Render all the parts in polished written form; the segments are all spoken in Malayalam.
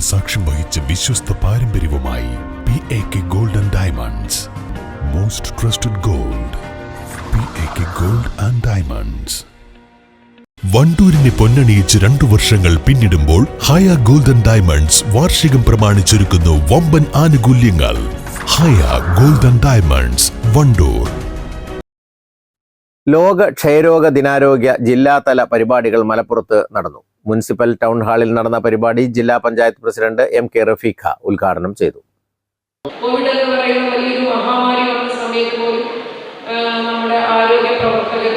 സാക്ഷ്യം വഹിച്ച വിശ്വസ്ത പാരമ്പര്യവുമായി PAK Gold and Diamonds. Most trusted gold. PAK Gold and Diamonds. വണ്ടൂരിനെ പൊന്നണിയിച്ച് 2 വർഷങ്ങൾ പിന്നിടുമ്പോൾ ഹയ ഗോൾഡ് ആൻഡ് ഡയമണ്ട്സ് വാർഷികം പ്രമാണിച്ചൊരുക്കുന്നു വമ്പൻ ആനുകൂല്യങ്ങൾ. ഹയ ഗോൾഡ് ആൻഡ് ഡയമണ്ട്സ്, വണ്ടൂർ. ലോക ക്ഷയരോഗ ദിനാരോഗ്യ ജില്ലാതല പരിപാടികൾ മലപ്പുറത്ത് നടന്നു. മുനിസിപ്പൽ ടൗൺ ഹാളിൽ നടന്ന പരിപാടി ജില്ലാ പഞ്ചായത്ത് പ്രസിഡന്റ് MK റഫീഖ ഉദ്ഘാടനം ചെയ്തു. കോവിഡ് എന്ന് പറയുന്ന വലിയൊരു മഹാമാരി വന്ന സമയത്ത് പോലും നമ്മുടെ ആരോഗ്യ പ്രവർത്തകർ,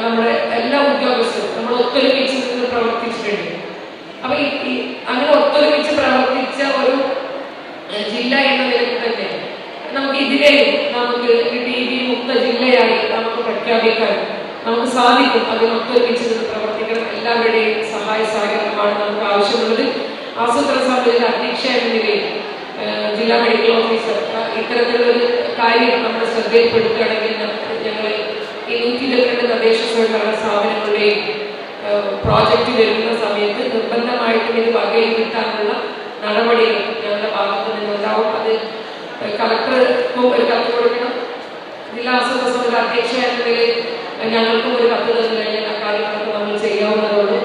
നമ്മുടെ എല്ലാ ഉദ്യോഗസ്ഥരും നമ്മൾ ഒത്തൊരുമിച്ച് നിന്ന് പ്രവർത്തിച്ചിട്ടുണ്ട്. അപ്പൊ അങ്ങനെ ഒത്തൊരുമിച്ച് പ്രവർത്തിച്ച ഒരു ജില്ല എന്ന നിലയിൽ തന്നെ നമുക്ക് ഇതിനെയും നമുക്ക് TB മുക്ത ജില്ലയായി നമുക്ക് പ്രഖ്യാപിക്കാൻ നമുക്ക് സാധിക്കും. അതിനൊത്തൊരുമിച്ച് നിന്ന് പ്രവർത്തിക്കണം. എല്ലാവരുടെയും സഹായ സഹകരണമാണ് നമുക്ക് ആവശ്യമുള്ളത്. ആസൂത്രണ സമിതിയുടെ അധ്യക്ഷ എന്ന നിലയിൽ ജില്ലാ മെഡിക്കൽ ഓഫീസർ ഇത്തരത്തിലൊരു കാര്യം നമ്മുടെ ശ്രദ്ധയിൽപ്പെടുത്തുകയാണെങ്കിൽ ഞങ്ങൾ ഈ 122 തദ്ദേശ സ്വയംഭരണ സ്ഥാപനങ്ങളുടെയും പ്രോജക്റ്റ് വരുന്ന സമയത്ത് നിർബന്ധമായിട്ടും ഇത് വകയിൽ കിട്ടാനുള്ള നടപടികൾ ഞങ്ങളുടെ ഭാഗത്ത് നിന്നുണ്ടാവും. അത് കളക്ടർക്കും ഒരു കത്ത് കൊടുക്കണം. ജില്ലാ ആസൂത്രണ സമിതി അധ്യക്ഷ എന്ന നിലയിൽ ഞങ്ങൾക്കും ഒരു കത്ത് തന്നു കഴിഞ്ഞാൽ ആ കാര്യങ്ങളൊക്കെ നമ്മൾ ചെയ്യാവുന്നതുള്ളൂ.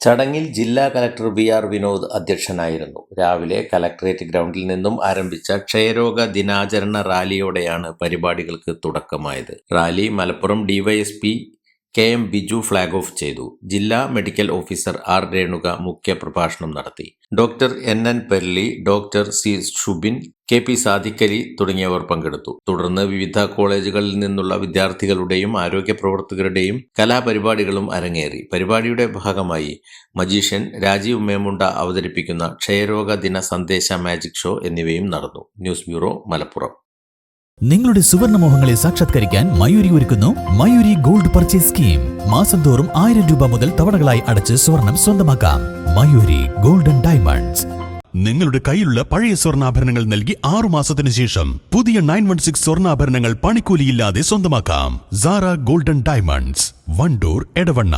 ചടങ്ങിൽ ജില്ലാ കലക്ടർ VR വിനോദ് അധ്യക്ഷനായിരുന്നു. രാവിലെ കലക്ടറേറ്റ് ഗ്രൗണ്ടിൽ നിന്നും ആരംഭിച്ച ക്ഷയരോഗ ദിനാചരണ റാലിയോടെയാണ് പരിപാടികൾക്ക് തുടക്കമായത്. റാലി Malappuram DYSP KM Biju flag off ചെയ്തു. ജില്ലാ മെഡിക്കൽ ഓഫീസർ R രേണുക മുഖ്യ പ്രഭാഷണം നടത്തി. Doctor NN Perli, doctor C Shubin, KP Sadiqali തുടങ്ങിയവർ പങ്കെടുത്തു. തുടർന്ന് വിവിധ കോളേജുകളിൽ നിന്നുള്ള വിദ്യാർത്ഥികളുടെയും ആരോഗ്യ പ്രവർത്തകരുടെയും കലാപരിപാടികളും അരങ്ങേറി. പരിപാടിയുടെ ഭാഗമായി മജീഷ്യൻ രാജീവ് മേമുണ്ട അവതരിപ്പിക്കുന്ന ക്ഷയരോഗ ദിന സന്ദേശ മാജിക് ഷോ എന്നിവയും നടന്നു. News bureau, Malappuram. നിങ്ങളുടെ സുവർണമോഹങ്ങളെ സാക്ഷാത്കരിക്കാൻ മയൂരി ഒരുക്കുന്നു മയൂരി ഗോൾഡ് പർച്ചേസ് സ്കീം. മാസം തോറും 1000 രൂപ മുതൽ തവണകളായി അടച്ച് സ്വർണം സ്വന്തമാക്കാം. Mayuri gold and diamonds. നിങ്ങളുടെ കയ്യിലുള്ള പഴയ സ്വർണ്ണാഭരണങ്ങൾ നൽകി 6 മാസത്തിനു ശേഷം പുതിയ 916 സ്വർണ്ണാഭരണങ്ങൾ പണിക്കൂലിയില്ലാതെ സ്വന്തമാക്കാം. Zara gold and diamonds, Wandoor, Edavanna.